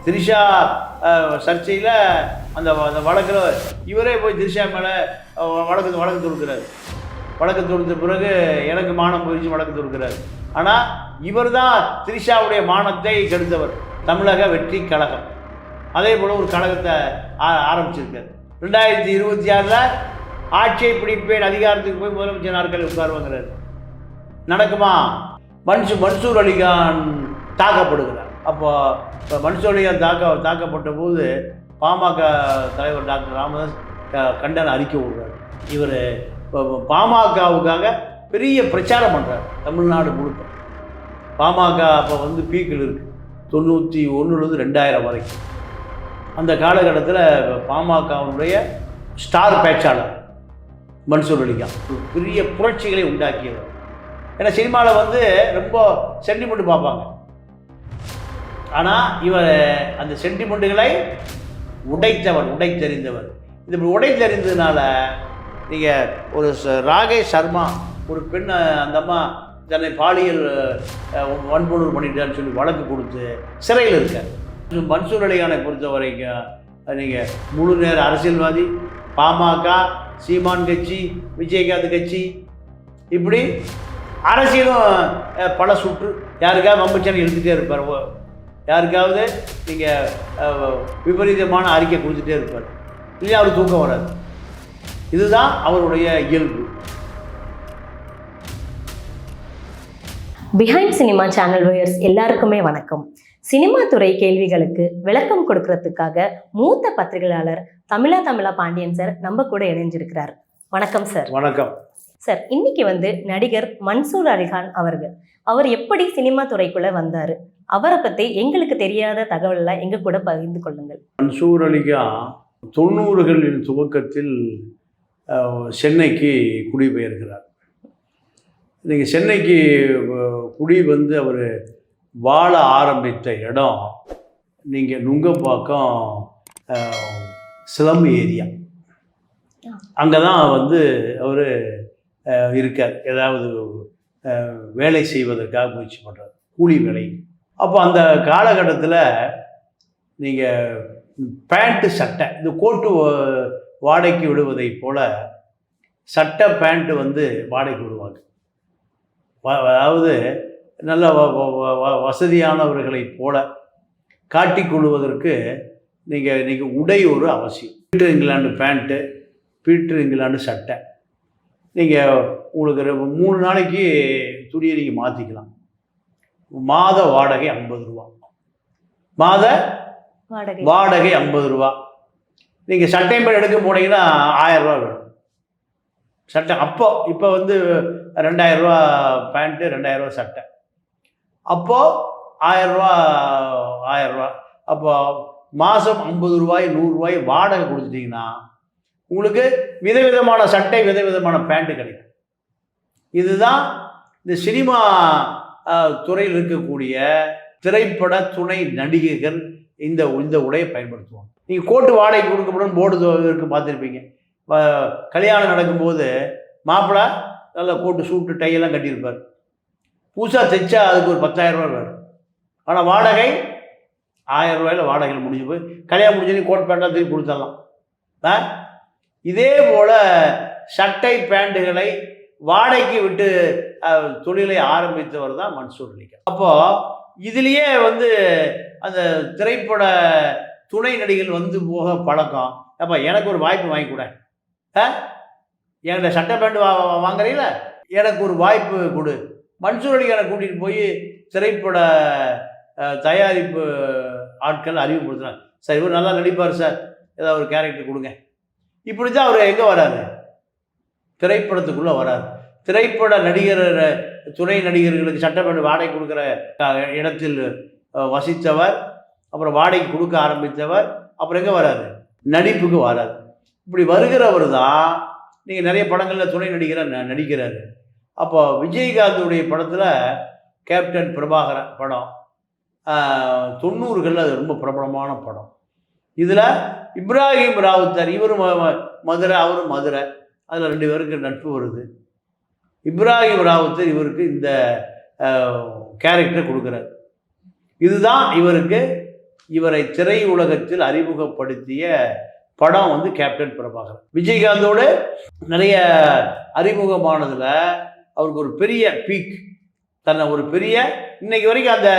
திரிஷா சர்ச்சையில் அந்த வழக்கில் இவரே போய் திரிஷா மேலே வழக்கு தொடுக்கிறார். வழக்கு தொடுத்த பிறகு எனக்கு மானம் போயிடுச்சு வழக்கு தொடுக்கிறார். ஆனால் இவர் தான் திரிஷாவுடைய மானத்தை கெடுத்தவர். தமிழக வெற்றி கழகம் அதே போல் ஒரு கழகத்தை ஆரம்பிச்சிருக்கார். 2026 ஆட்சியை பிடிப்பேன், அதிகாரத்துக்கு போய் முதலமைச்சர் நாற்காலி உட்காருவாங்கிறார். நடக்குமா? மன்சூர் அலிகான் தாக்கப்படுகிறார். அப்போ மன்சூர் அலிகான் தாக்கப்பட்ட போது பாமக தலைவர் டாக்டர் ராமதாஸ் கண்டன அறிக்கை விடுறார். இவர் பாமகவுக்காக பெரிய பிரச்சாரம் பண்ணுறார் தமிழ்நாடு முழுக்க. பாமக அப்போ பீக்கில் இருக்குது 91 2000 வரைக்கும். அந்த காலகட்டத்தில் பாமகவுடைய ஸ்டார் பேச்சாளர் மன்சூர் அலிகான் பெரிய புரட்சிகளை உண்டாக்கியவர். ஏன்னா சினிமாவில் ரொம்ப சென்டிமெண்ட் பார்ப்பாங்க. ஆனால் இவர் அந்த சென்டிமெண்ட்டுகளை உடைத்தெறிந்தவர். இது உடைத்தெறிந்ததுனால நீங்கள் ஒரு ராகேஷ் சர்மா ஒரு பெண், அந்த அம்மா தன்னை பாலியல் வன்புணர்வு பண்ணிட்டான்னு சொல்லி வழக்கு கொடுத்து சிறையில் இருக்கார். மன்சூர் அலிகானை பொறுத்த வரைக்கும் நீங்கள் முழு நேர அரசியல்வாதி, பாமக, சீமான் கட்சி, விஜயகாந்த் கட்சி, இப்படி அரசியலும் பல சுற்று. யாருக்காவது மம்பச்சனை எழுதிட்டே இருப்பார், யாருக்காவது நீங்கள் விபரீதமான அறிக்கை கொடுத்துட்டே இருப்பார். இல்லையா அவர் தூக்கம் வராது. இதுதான் அவருடைய இயல்பு. பிஹைண்ட் சினிமா சேனல் வியூயர்ஸ் எல்லாருக்குமே வணக்கம். சினிமா துறை கேள்விகளுக்கு விளக்கம் கொடுக்கறதுக்காக மூத்த பத்திரிகையாளர் தமிழா பாண்டியன் சார் நம்ம கூட இணைஞ்சிருக்கிறார். வணக்கம் சார். வணக்கம் சார். இன்னைக்கு நடிகர் மன்சூர் அலிகான் அவர் எப்படி சினிமா துறைக்குள்ள வந்தாரு, அவரை பத்தி எங்களுக்கு தெரியாத தகவல்லாம் எங்க கூட பகிர்ந்து கொள்ளுங்கள். மன்சூர் அலிகான் 90களின் துவக்கத்தில் சென்னைக்கு குடிபெயர்கிறார். நீங்கள் சென்னைக்கு குடி அவர் வாழ ஆரம்பித்த இடம் நீங்கள் நுங்கம்பாக்கம் சிலம் ஏரியா. அங்கே தான் அவர் இருக்கார். ஏதாவது வேலை செய்வதற்காக முயற்சி பண்ணுறார், கூலி வேலை. அப்போ அந்த காலகட்டத்தில் நீங்கள் பேண்ட்டு சட்டை, இந்த கோட்டு வாடகைக்கு விடுவதை போல் சட்டை பேண்ட்டு வாடகைக்கு விடுவாங்க. அதாவது நல்ல வசதியானவர்களைப் போல காட்டிக்கொள்வதற்கு நீங்கள் உடை ஒரு அவசியம். Peter England pant, Peter England சட்டை. நீங்கள் உங்களுக்கு 3 நாளைக்கு துணியை நீங்கள் மாற்றிக்கலாம். மாத வாடகை 50 ரூபா. மாத வாடகை 50 ரூபா. நீங்கள் சட்டை பேண்ட் எடுக்க போனீங்கன்னா 1000 ரூபா வேணும் சட்டை. இப்போ 2000 ரூபா பேண்ட்டு, 2000 ரூபா சட்டை. அப்போது 1000 ரூபா. அப்போ மாதம் 50 ரூபாய் 100 ரூபாய் வாடகை கொடுத்துட்டிங்கன்னா உங்களுக்கு விதவிதமான சட்டை, விதவிதமான பேண்ட்டு கிடைக்கும். இதுதான் இந்த சினிமா துறையில் இருக்கக்கூடிய திரைப்பட துணை நடிகைகள் இந்த உடையை பயன்படுத்துவாங்க. நீங்கள் கோட்டு வாடகை கொடுக்கப்படும் போர்டு இருக்கு, பார்த்துருப்பீங்க. கல்யாணம் நடக்கும்போது மாப்பிள்ளை நல்ல கோட்டு சூட்டு டையெல்லாம் கட்டியிருப்பார். புதுசாக தைச்சா அதுக்கு ஒரு 10,000 ரூபா வேணும். ஆனால் வாடகை 1000 ரூபாயில் வாடகையில் முடிஞ்சு போய் கல்யாணம் முடிஞ்சு கோட் பேண்ட்டாக திருப்பி கொடுத்துடலாம். இதே போல் சட்டை பேண்ட்டுகளை வாடகைக்கு விட்டு தொழிலை ஆரம்பித்தவர் தான் மன்சூர் அலிகான். அப்போது இதுலேயே அந்த திரைப்பட துணை நடிகர்கள் போக பழக்கம். அப்போ எனக்கு ஒரு வாய்ப்பு வாங்கி கூட, என்கிட்ட சட்டை பேண்ட் வாங்குறீங்கள, எனக்கு ஒரு வாய்ப்பு கொடு. மன்சூர் அலிகானை கூட்டிகிட்டு போய் திரைப்பட தயாரிப்பு ஆட்கள் அறிவுப்படுத்துகிறாங்க. சார் இவர் நல்லா நடிப்பார் சார், ஏதாவது ஒரு கேரக்டர் கொடுங்க. இப்படி தான் அவர் எங்கே வராரு? திரைப்படத்துக்குள்ளே வராரு. திரைப்பட நடிகர் துணை நடிகர்களுக்கு சட்டை பேண்ட் வாடகை கொடுக்குற இடத்தில் வசித்தவர், அப்புறம் வாடகை கொடுக்க ஆரம்பித்தவர். அப்புறம் எங்கே வராரு? நடிப்புக்கு வராது. இப்படி வருகிறவர் தான் நீங்கள் நிறைய படங்களில் துணை நடிகராக நடிக்கிறாரு. அப்போ விஜயகாந்துடைய படத்தில் கேப்டன் பிரபாகரன் படம் 90களில் அது ரொம்ப பிரபலமான படம். இதில் இப்ராஹிம் ராவுத்தர், இவரும் மதுரை, அவரும் மதுரை, அதில் 2 பேருக்கு நட்பு வருது. இப்ராஹிம் ராவுத்தர் இவருக்கு இந்த கேரக்டர் கொடுக்குறார். இதுதான் இவருக்கு இவரை திரையுலகத்தில் அறிமுகப்படுத்திய படம் வந்து கேப்டன் பிரபாகரன். விஜயகாந்தோடு நிறைய அறிமுகமானதில் அவருக்கு ஒரு பெரிய பீக், தன்னை ஒரு பெரிய, இன்னைக்கு வரைக்கும் அந்த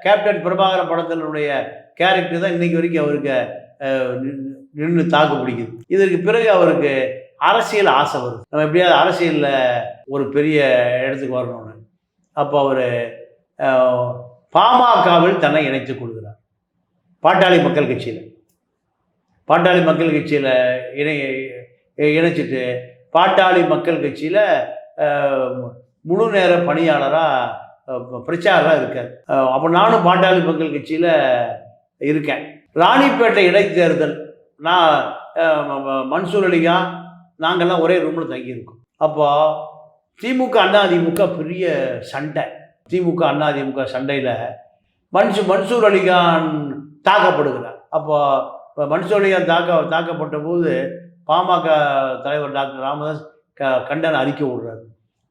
கேப்டன் பிரபாகரன் படத்தினுடைய கேரக்டர் தான் இன்னைக்கு வரைக்கும் அவருக்கு நின்று தாக்கு பிடிக்குது. இதற்கு பிறகு அவருக்கு அரசியல் ஆசை வருது, நம்ம எப்படியாவது அரசியலில் ஒரு பெரிய இடத்துக்கு வரணும்னு. அப்போ அவர் பாமகவில் தன்னை இணைத்துக் கொள்கிறார். பாட்டாளி மக்கள் கட்சியில் இணைச்சிட்டு பாட்டாளி மக்கள் கட்சியில் முழு நேர பணியாளராக பிரச்சாரராக இருக்கார். அப்போ நானும் பாட்டாளி மக்கள் கட்சியில் இருக்கேன். ராணிப்பேட்டை இடைத்தேர்தல், நான் மன்சூர் அலிகான் நாங்கள்லாம் ஒரே ரூமில் தங்கியிருக்கோம். அப்போ திமுக அதிமுக பெரிய சண்டை. திமுக அதிமுக சண்டையில் மன்சூர் அலிகான் தாக்கப்படுகிறார். அப்போ மன்சூர் அலிகான் தாக்கப்பட்ட போது பாமக தலைவர் டாக்டர் ராமதாஸ் கண்டன அறிக்கை விடுறாரு,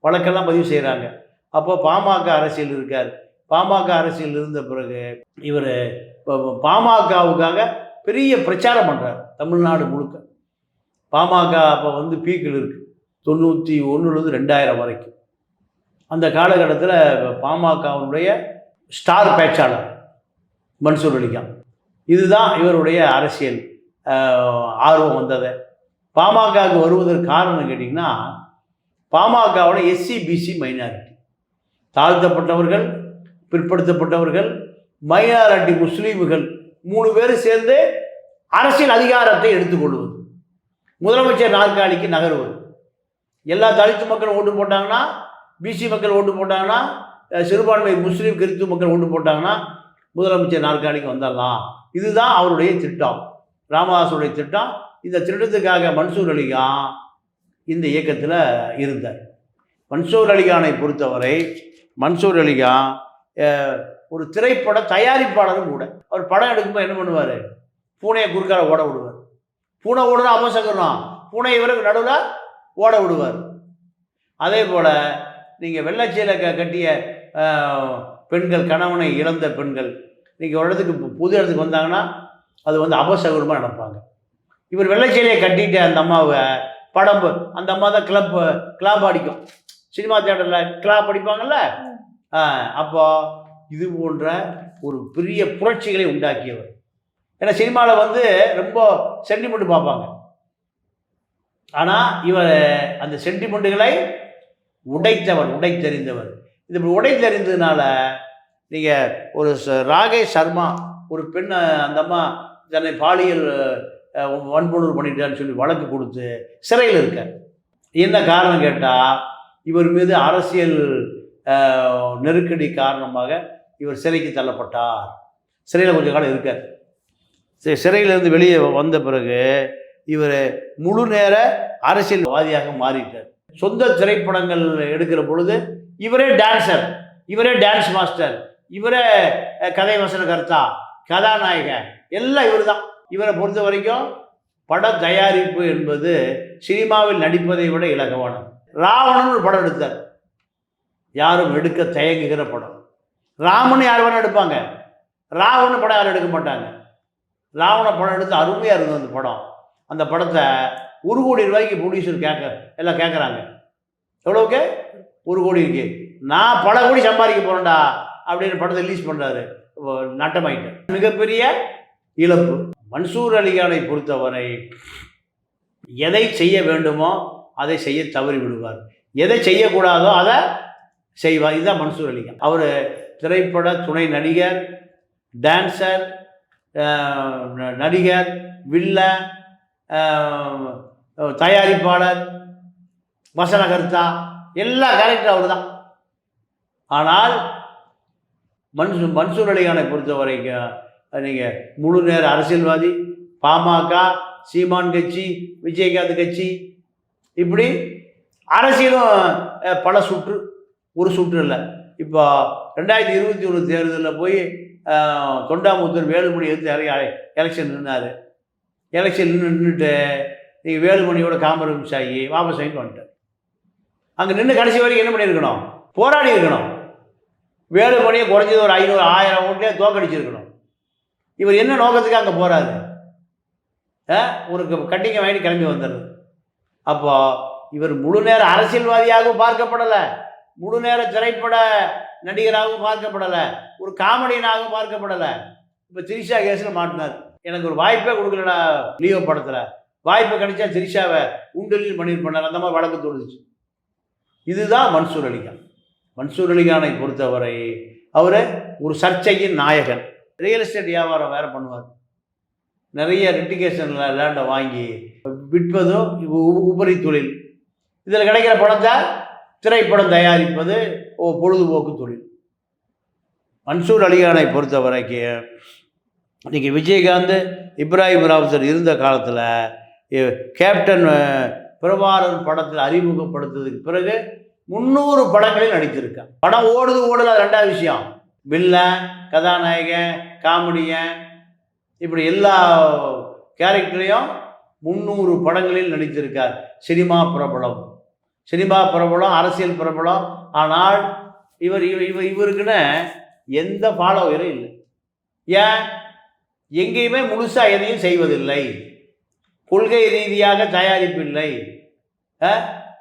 வழக்கெல்லாம் பதிவு செய்கிறாங்க. அப்போ பாமக அரசியல் இருக்கார். பாமக அரசியல் இருந்த பிறகு இவர் பாமகவுக்காக பெரிய பிரச்சாரம் பண்ணுறார் தமிழ்நாடு முழுக்க. பாமக அப்போ வந்து பீக்கில் இருக்குது, 91 2000 வரைக்கும். அந்த காலகட்டத்தில் பாமகவுடைய ஸ்டார் பேச்சாளர் மன்சூர் அலிகான். இதுதான் இவருடைய அரசியல் ஆர்வம் வந்தது. பாமகவுக்கு வருவதற்கு காரணம் கேட்டிங்கன்னா, பாமகவோட SC/BC மைனாரிட்டி, தாழ்த்தப்பட்டவர்கள், பிற்படுத்தப்பட்டவர்கள், மைனாரிட்டி முஸ்லீம்கள் 3 பேர் சேர்ந்து அரசியல் அதிகாரத்தை எடுத்துக்கொள்வது, முதலமைச்சர் நாற்காலிக்கு நகருவது. எல்லா தலித்து மக்கள் ஓட்டு போட்டாங்கன்னா, பிசி மக்கள் ஓட்டு போட்டாங்கன்னா, சிறுபான்மை முஸ்லீம் கிறிஸ்துவ மக்கள் ஓட்டு போட்டாங்கன்னா முதலமைச்சர் நாற்காலிக்கு வந்துடலாம். இதுதான் அவருடைய திட்டம், ராமதாஸுடைய திட்டம். இந்த திட்டத்துக்காக மன்சூர் அலிகான் இந்த இயக்கத்தில் இருந்தார். மன்சூர் அலிகானை பொறுத்தவரை மன்சூர் அலிகான் ஒரு திரைப்பட தயாரிப்பாளரும் கூட. அவர் படம் எடுக்கும்போது என்ன பண்ணுவார், பூனையை குறுக்கால ஓட விடுவார். பூனை ஓடுனா அபசகரம், பூனை இவருக்கு நடுவில் ஓட விடுவார். அதே போல் நீங்கள் வெள்ளைச்சீலை கட்டிய பெண்கள், கணவனை இழந்த பெண்கள் நீங்கள் ஒரு இடத்துக்கு புது இடத்துக்கு வந்தாங்கன்னா அது வந்து அபசகுரமாக நினைப்பாங்க. இவர் வெள்ளைச்சீலையை கட்டிட்டு அந்த அம்மாவை படம், அந்த அம்மா தான் கிளாப் அடிக்கும், சினிமா தியேட்டரில் கிளாப் அடிப்பாங்கல்ல. அப்போ இது போன்ற ஒரு பெரிய புரட்சிகளை உண்டாக்கியவர். ஏன்னா சினிமாவில் வந்து ரொம்ப சென்டிமெண்ட் பார்ப்பாங்க, ஆனால் இவர் அந்த சென்டிமெண்ட்டுகளை உடைத்தறிந்தவர். இது உடைத்தறிந்ததுனால நீங்கள் ஒரு ராகேஷ் சர்மா, ஒரு பெண், அந்த அம்மா தன்னை பாலியல் வன்புணர்வு பண்ணிட்டான்னு சொல்லி வழக்கு கொடுத்து சிறையில் இருக்கார். என்ன காரணம் கேட்டால், இவர் மீது அரசியல் நெருக்கடி காரணமாக இவர் சிறைக்கு தள்ளப்பட்டார். சிறையில் கொஞ்சம் காலம் இருக்கார். சிறையிலேருந்து வெளியே வந்த பிறகு இவர் முழு நேர அரசியல்வாதியாக மாறிட்டார். சொந்த திரைப்படங்கள் எடுக்கிற பொழுது இவரே டான்ஸர், இவரே டான்ஸ் மாஸ்டர், இவரே கதை வசனகர்த்தா, கதாநாயகன், எல்லாம் இவர் தான். இவரை பொறுத்த வரைக்கும் பட தயாரிப்பு என்பது சினிமாவில் நடிப்பதை விட இலகுவானது. ராவணன் ஒரு படம் எடுத்தார், யாரும் எடுக்க தயங்குகிற படம். ராமன் யார் வேணால் எடுப்பாங்க, ராவணன் படம் யாரும் எடுக்க மாட்டாங்க. ராவண படம் எடுத்து அருமையாக இருந்தது அந்த படம். அந்த படத்தை 1 கோடி ரூபாய்க்கு ப்ரொடியூசர் எல்லாம் கேட்குறாங்க. எவ்வளோக்கு? 1 கோடி இருக்கு. நான் பல கோடி சம்பாதிக்க போகிறேன்டா அப்படின்னு படத்தை ரிலீஸ் பண்ணுறாரு. நட்டமாயிட்டேன். மிகப்பெரிய இழப்பு. மன்சூர் அலிகானை பொறுத்தவரை எதை செய்ய வேண்டுமோ அதை செய்ய தவறி விடுவார், எதை செய்யக்கூடாதோ அதை செய்வார். இதுதான் மன்சூர் அலிகான். அவர் திரைப்பட துணை நடிகர், டான்ஸர், நடிகர், வில்லன், தயாரிப்பாளர், வசனகர்த்தா, எல்லா கேரக்டரும் அவர் தான். ஆனால் மன்சூர் அலிகானை பொறுத்த வரைக்கும் நீங்கள் முழு நேர அரசியல்வாதி, பாமக, சீமான் கட்சி, விஜயகாந்த் கட்சி, இப்படி அரசியலும் பல சுற்று, ஒரு சுற்று இல்லை. இப்போ 2021 தேர்தலில் போய் தொண்டாமுத்தூர் வேலுமணி எடுத்து எலெக்ஷன் நின்னார். எலெக்ஷன் நின்றுட்டு நீங்கள் வேலுமணியோட காம்ப்ரமைஸ் ஆகி வாபஸ் ஆகிட்டு வந்துட்டார். அங்கே நின்று கடைசி வரைக்கும் என்ன பண்ணியிருக்கணும், போராடி இருக்கணும். வேலுமணியை குறைஞ்சது ஒரு 500 1000 ஓட்லேயே தோக்கடிச்சிருக்கணும். இவர் என்ன நோக்கத்துக்கு அங்கே போகிறாரு? ஒரு கட்டிங்க வாங்கி கிளம்பி வந்துடுறது. அப்போ இவர் முழு நேர அரசியல்வாதியாகவும் பார்க்கப்படலை, முழு நேர திரைப்பட நடிகராகவும் பார்க்கப்படலை, ஒரு காமெடியனாகவும் பார்க்கப்படலை. இப்போ திரிஷா கேஸில் மாட்டினார். எனக்கு ஒரு வாய்ப்பே கொடுக்கலடா லியோ படத்தில், வாய்ப்பு கிடைச்சா திரிஷாவை உண்டலில் பண்ணியிருப்பார், அந்த மாதிரி வழக்கு தோணுச்சு. இதுதான் மன்சூர் அலிகான். மன்சூர் அலிகானை பொறுத்தவரை அவர் ஒரு சர்ச்சையின் நாயகன். ரியல் எஸ்டேட் வியாபாரம் வேறு பண்ணுவார். நிறைய லிட்டிகேஷனில் லேண்டை வாங்கி விற்பதும் உபரி தொழில். இதில் கிடைக்கிற பணத்தை திரைப்படம் தயாரிப்பது பொழுதுபோக்கு தொழில். மன்சூர் அலிகானை பொறுத்த வரைக்கும் இன்றைக்கி விஜயகாந்த், இப்ராஹிம் ராவுத்தர் இருந்த காலத்தில் கேப்டன் பிரபாரன் படத்தில் அறிமுகப்படுத்துறதுக்கு பிறகு 300 படங்களில் நடித்திருக்கான். படம் ஓடுது ஓடல, அது ரெண்டாவது விஷயம். வில்லன், கதாநாயகன், காமெடியன், இப்படி எல்லா கேரக்டரையும் 300 படங்களில் நடித்திருக்கார். சினிமா பிரபலம், அரசியல் பிரபலம். ஆனால் இவருக்குன்னு எந்த ஃபாலோவரும் இல்லை. ஏன்? எங்கேயுமே முழுசாக எதையும் செய்வதில்லை. கொள்கை ரீதியாக தயாரிப்பு இல்லை,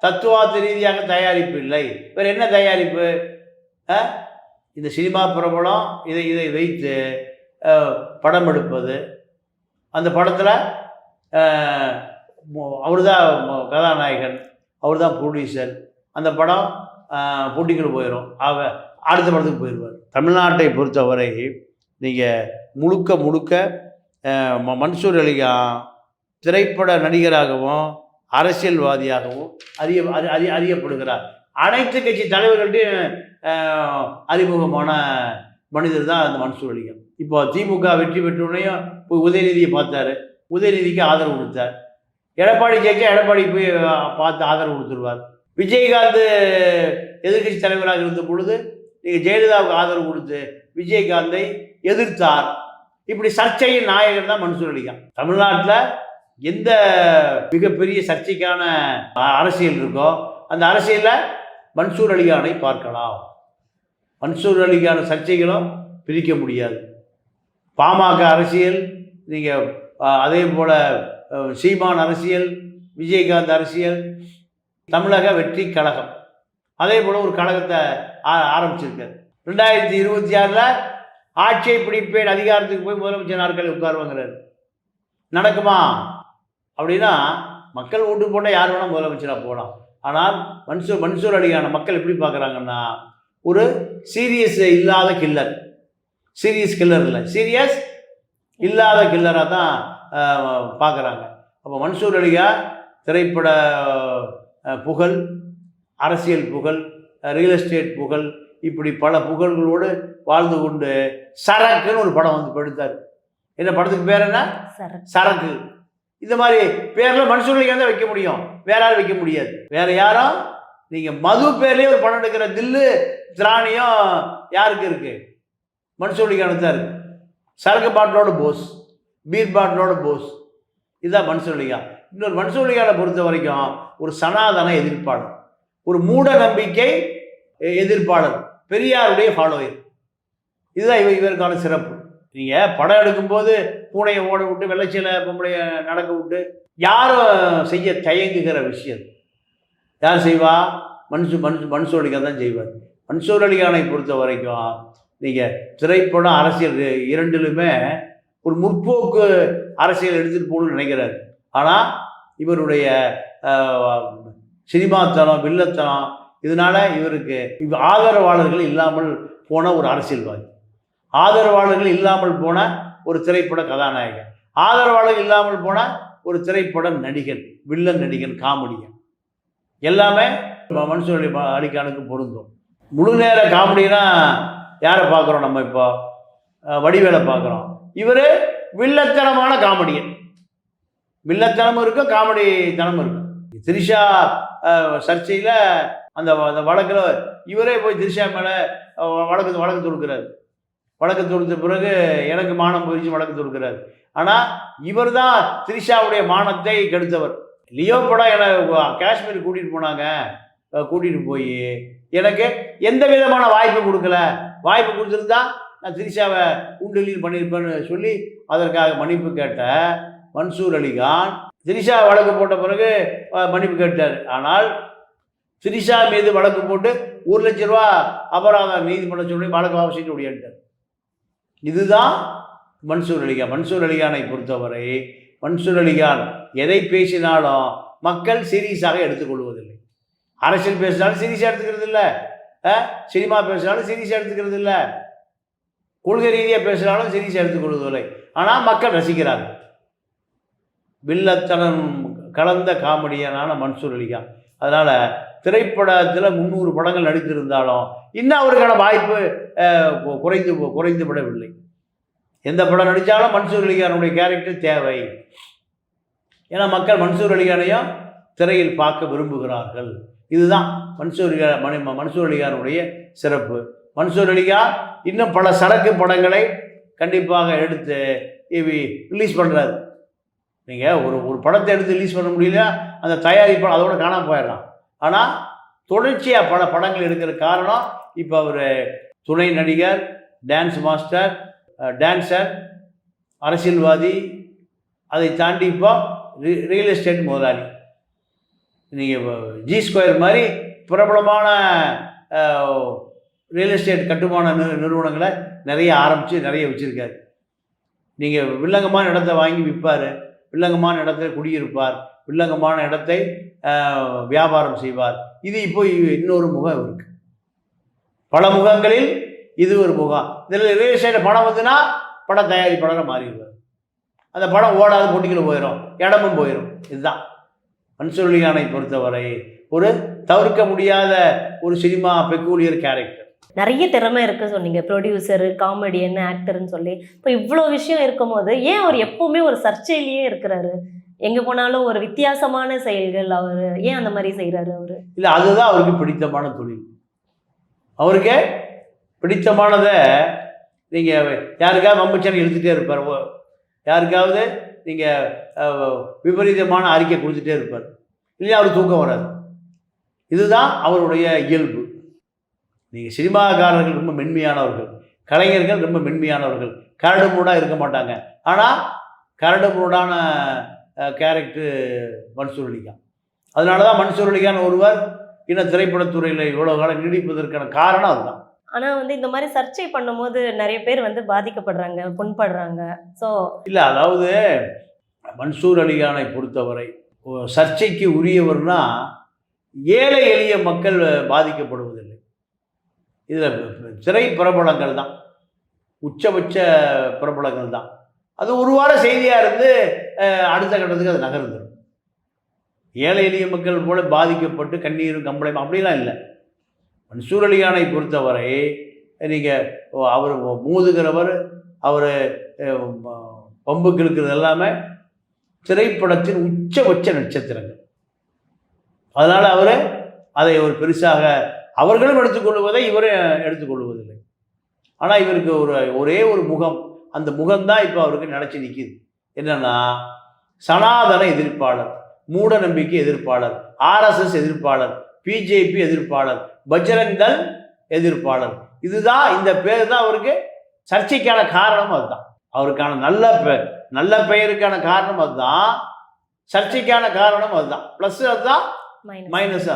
தத்துவார்த்த ரீதியாக தயாரிப்பு இல்லை. வேறு என்ன தயாரிப்பு? இந்த சினிமா பிரபலம் இதை வைத்து படம் எடுப்பது, அந்த படத்தில் அவர் தான் கதாநாயகன், அவர் தான் ப்ரொடியூசர், அந்த படம் போட்டிகள் போயிடும், அடுத்த படத்துக்கு போயிடுவார். தமிழ்நாட்டை பொறுத்தவரை நீங்கள் முழுக்க மன்சூர் அலிகான் திரைப்பட நடிகராகவும் அரசியல்வாதியாகவும் அறியப்படுகிறார். அனைத்து கட்சி தலைவர்கள்ட்டையும் அறிமுகமான மனிதர் தான் அந்த மன்சூர் அலிகான். இப்போ திமுக வெற்றி பெற்றோடனையும் போய் உதயநிதியை பார்த்தாரு, உதயநிதிக்கு ஆதரவு கொடுத்தார். எடப்பாடி ஜெயிச்சா எடப்பாடி போய் பார்த்து ஆதரவு கொடுத்துருவார். விஜயகாந்த் எதிர்கட்சி தலைவராக இருந்த பொழுது நீங்கள் ஜெயலலிதாவுக்கு ஆதரவு கொடுத்து விஜயகாந்தை எதிர்த்தார். இப்படி சர்ச்சையின் நாயகர் தான் மன்சூர் அலிகான். தமிழ்நாட்டில் எந்த மிகப்பெரிய சர்ச்சைக்கான அரசியல் இருக்கோ அந்த அரசியலில் மன்சூர் அலிகானை பார்க்கலாம். மன்சூர் அலிகான சர்ச்சைகளும் பிரிக்க முடியாது. பாமக அரசியல், நீங்கள் அதே போல் சீமான் அரசியல், விஜயகாந்த் அரசியல், தமிழக வெற்றி கழகம் அதே போல் ஒரு கழகத்தை ஆரம்பிச்சிருக்கார். 2026 ஆட்சியை பிடிப்பேன், அதிகாரத்துக்கு போய் முதலமைச்சர் நாற்காலி உட்காருவாங்கிறார். நடக்குமா அப்படின்னா, மக்கள் ஓட்டு போட்டால் யார் வேணால் முதலமைச்சராக போகலாம். ஆனால் மன்சூர் அலிகான மக்கள் எப்படி பார்க்குறாங்கன்னா, ஒரு சீரியஸ் இல்லாத கில்லர், சீரியஸ் கில்லர் இல்லை, சீரியஸ் இல்லாத கில்லராக தான் பார்க்குறாங்க. அப்போ மன்சூர் அலிகான் திரைப்பட புகழ், அரசியல் புகழ், ரியல் எஸ்டேட் புகழ், இப்படி பல புகழ்களோடு வாழ்ந்து கொண்டு சரக்குன்னு ஒரு படம் வந்து எடுத்தார். என்ன படத்துக்கு பேர் என்ன? சரக்கு. இந்த மாதிரி பேரில் மன்சூர் அலிகான் தான் வைக்க முடியும், வேற யாரும் வைக்க முடியாது. வேற யாரும் நீங்கள் மது பேர்லேயே ஒரு படம் எடுக்கிற தில்லு திராணியும் யாருக்கு இருக்கு? மன்சூர் அலிகானுக்கு தான் இருக்கு. சரக்கு பாட்டிலோட போஸ், பீர் பாட்டிலோட போஸ், இதுதான் மன்சூர் அலிகான். இன்னொரு மன்சூர் அலிகானை பொறுத்த வரைக்கும் ஒரு சனாதன எதிர்ப்பாளர், ஒரு மூட நம்பிக்கை எதிர்ப்பாளர், பெரியாருடைய ஃபாலோயர். இதுதான் இவருக்கான சிறப்பு. நீங்கள் படம் எடுக்கும்போது பூனையை ஓட விட்டு வெள்ளைச்சீலை பொம்பளைய நடக்க விட்டு யாரும் செய்ய தயங்குகிற விஷயம் யார் செய்வா? மன்சூர் அலிகான் தான் செய்வார். மன்சூர் அலிகானை பொறுத்த வரைக்கும் நீங்கள் திரைப்படம், அரசியல் இரண்டிலுமே ஒரு முற்போக்கு அரசியல் எடுத்துகிட்டு போகணும்னு நினைக்கிறார். ஆனால் இவருடைய சினிமாத்தனம், வில்லத்தனம், இதனால் இவருக்கு ஆதரவாளர்கள் இல்லாமல் போன ஒரு அரசியல்வாதி, ஆதரவாளர்கள் இல்லாமல் போன ஒரு திரைப்பட கதாநாயகன், ஆதரவாளர்கள் இல்லாமல் போன ஒரு திரைப்பட நடிகன், வில்லன் நடிகன், காமெடியன், எல்லாமே மன்சூர் அலிகானுக்கு பொருந்தும். முழு நேர காமெடினா யாரை பார்க்குறோம்? நம்ம இப்போ வடிவேலை பார்க்குறோம். இவர் வில்லத்தனமான காமெடியன், வில்லத்தனமும் இருக்கும், காமெடி தனமும் இருக்கும். திரிஷா சர்ச்சையில் அந்த வழக்கில் இவரே போய் திரிஷா மேலே வழக்கு தொடுக்கிறார். வழக்கு தொடுத்த பிறகு எனக்கு மானம் போயிடுச்சு வழக்கு தொடுக்கிறார். ஆனால் இவர் தான் திரிஷாவுடைய மானத்தை கெடுத்தவர். லியோ படம் எனக்கு காஷ்மீர் கூட்டிகிட்டு போனாங்க, கூட்டிகிட்டு போய் எனக்கு எந்த விதமான வாய்ப்பு கொடுக்கல. வாய்ப்பு கொடுத்துருந்தா நான் திரிஷாவை உண்டலில் பண்ணியிருப்பேன்னு சொல்லி அதற்காக மன்னிப்பு கேட்ட மன்சூர் அலிகான் திரிஷா வழக்கு போட்ட பிறகு மன்னிப்பு கேட்டார். ஆனால் திரிஷா மீது வழக்கு போட்டு 1 லட்ச ரூபா அபராதம் நீதிமன்றம் சொல்லி வழக்கு வாபசிட்டு ஓடியாட்டார். இதுதான் மன்சூர் அலிகான். மன்சூர் அலிகானை பொறுத்தவரை மன்சூர் அலிகான் எதை பேசினாலும் மக்கள் சீரியஸாக எடுத்துக்கொள்வதில்லை. அரசியல் பேசினாலும் சீரியஸாக எடுத்துக்கிறது இல்லை, சினிமா பேசினாலும் சீரியஸாக எடுத்துக்கிறது இல்லை, கொள்கை ரீதியாக பேசினாலும் சீரியஸாக எடுத்துக்கொள்வதில்லை. ஆனால் மக்கள் ரசிக்கிறார்கள். வில்லத்தனம் கலந்த காமெடியனான மன்சூர் அலிகான். அதனால் திரைப்படத்தில் 300 படங்கள் நடித்திருந்தாலும் இன்னும் அவருக்கான வாய்ப்பு குறைந்து விடவில்லை. எந்த படம் நடித்தாலும் மன்சூர் அலிகானுடைய கேரக்டர் தேவை. ஏன்னா மக்கள் மன்சூர் அலிகானையும் திரையில் பார்க்க விரும்புகிறார்கள். இதுதான் மன்சூர் அலிகானுடைய சிறப்பு. மன்சூர் அலிகான் இன்னும் பல சரக்கு படங்களை கண்டிப்பாக எடுத்து ரிலீஸ் பண்ணுறாரு. நீங்கள் ஒரு படத்தை எடுத்து ரிலீஸ் பண்ண முடியல, அந்த தயாரிப்பாளர் அதோட காணாமல் போயிடலாம். ஆனால் தொடர்ச்சியாக பல படங்கள் எடுக்கிற காரணம் இப்போ அவர் துணை நடிகர், டான்ஸ் மாஸ்டர், டான்ஸர், அரசியல்வாதி, அதை தாண்டி இப்போ ரியல் எஸ்டேட் முதலாளி. நீங்கள் ஜி ஸ்கொயர் மாதிரி பிரபலமான ரியல் எஸ்டேட் கட்டுமான நிறுவனங்களை நிறைய ஆரம்பித்து நிறைய வச்சுருக்காரு. நீங்கள் வில்லங்கமான இடத்தை வாங்கி விற்பார், வில்லங்கமான இடத்துல குடியிருப்பார், வில்லங்கமான இடத்தை வியாபாரம் செய்வார். இது இப்போ இன்னொரு முகம் இருக்குது. பல முகங்களில் இது ஒரு முகம். இதில் ரியல் எஸ்டேட்டில் பணம் வந்துன்னா படம் தயாரிப்பாளராக மாறிடுவார். அந்த படம் ஓடாது, போட்டிகள் போயிடும், இடமும் போயிடும். இதுதான் மன்சூர் அலிகானை பொறுத்தவரை ஒரு தவிர்க்க முடியாத ஒரு சினிமா பெக்கூலியர் கேரக்டர். நிறைய திறமை இருக்கு சொன்னீங்க, ப்ரொடியூசரு, காமெடியன், ஆக்டர்னு சொல்லி. இப்போ இவ்வளோ விஷயம் இருக்கும்போது ஏன் அவர் எப்பவுமே ஒரு சர்ச்சையிலேயே இருக்கிறாரு? எங்கே போனாலும் ஒரு வித்தியாசமான செயல்கள். அவர் ஏன் அந்த மாதிரி செய்கிறாரு? அவர் இல்லை, அதுதான் அவருக்கு பிடித்தமான தொழில். அவருக்கு பிடித்தமானதை நீங்கள் யாருக்காவது மம்புச்சானி எழுத்துகிட்டே இருப்பார், யாருக்காவது நீங்கள் விபரீதமான அறிக்கை கொடுத்துட்டே இருப்பார், இல்லையா அவருக்கு தூக்கம் வராது. இதுதான் அவருடைய இயல்பு. நீங்கள் சினிமாக்காரர்கள் ரொம்ப மென்மையானவர்கள், கலைஞர்கள் ரொம்ப மென்மையானவர்கள், கரடு மூடாக இருக்க மாட்டாங்க. ஆனால் கரடு மூடான கேரக்டர் மன்சூர் அலிகான். அதனால தான் மன்சூர் அலிகான் ஒருவர் இன்னும் திரைப்படத்துறையில் இவ்வளோ காலம் நீடிப்பதற்கான காரணம் அதுதான். ஆனால் இந்த மாதிரி சர்ச்சை பண்ணும்போது நிறைய பேர் பாதிக்கப்படுறாங்க, புண்படுறாங்க. ஸோ இல்லை, அதாவது மன்சூர் அலிகானை பொறுத்தவரை சர்ச்சைக்கு உரியவர்னா ஏழை எளிய மக்கள் பாதிக்கப்படுவதில்லை. இதில் திரை பிரபலங்கள் தான், உச்சபட்ச பிரபலங்கள் தான். அது ஒரு வார செய்தியாக இருந்து அடுத்த கட்டத்துக்கு அது நகர்ந்துடும். ஏழை எளிய மக்கள் போல பாதிக்கப்பட்டு கண்ணீரும் கம்பளையும் அப்படிலாம் இல்லை. மன்சூர் அலிகானை பொறுத்தவரை நீங்கள் அவர் மோதுகிறவர், அவர் பம்புக்கு இருக்கிறது எல்லாமே திரைப்படத்தின் உச்சபட்ச நட்சத்திரங்கள். அதனால் அவர் அதை ஒரு பெருசாக அவர்களும் எடுத்துக்கொள்வதை இவரும் எடுத்துக்கொள்வதில்லை. ஆனால் இவருக்கு ஒரே ஒரு முகம், அந்த முகம்தான் இப்போ அவருக்கு நினச்சி நிற்கிது. என்னென்னா, சனாதன எதிர்ப்பாளர், மூட நம்பிக்கை எதிர்ப்பாளர், ஆர்எஸ்எஸ் எதிர்ப்பாளர், பிஜேபி எதிர்ப்பாளர், பஜ்ரங் தள் எதிர்ப்பாளர். இதுதான், இந்த பேர் தான் அவருக்கு சர்ச்சைக்கான காரணம். அதுதான் அவருக்கான நல்ல பெயருக்கான காரணம். அதுதான் சர்ச்சைக்கான காரணம். அதுதான் ப்ளஸ், அதுதான் மைனஸ்.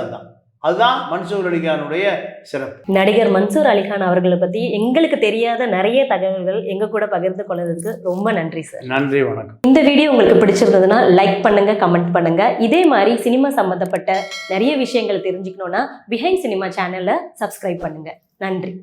அதுதான் மன்சூர் அலிகானுடைய சிறப்பு. நடிகர் மன்சூர் அலிகான் அவர்களை பற்றி எங்களுக்கு தெரியாத நிறைய தகவல்கள் எங்க கூட பகிர்ந்து கொண்டதுக்கு ரொம்ப நன்றி சார். நன்றி, வணக்கம். இந்த வீடியோ உங்களுக்கு பிடிச்சிருந்ததுன்னா லைக் பண்ணுங்க, கமெண்ட் பண்ணுங்க. இதே மாதிரி சினிமா சம்பந்தப்பட்ட நிறைய விஷயங்கள் தெரிஞ்சுக்கணும்னா பிஹைண்ட் சினிமா சேனலை சப்ஸ்கிரைப் பண்ணுங்க. நன்றி.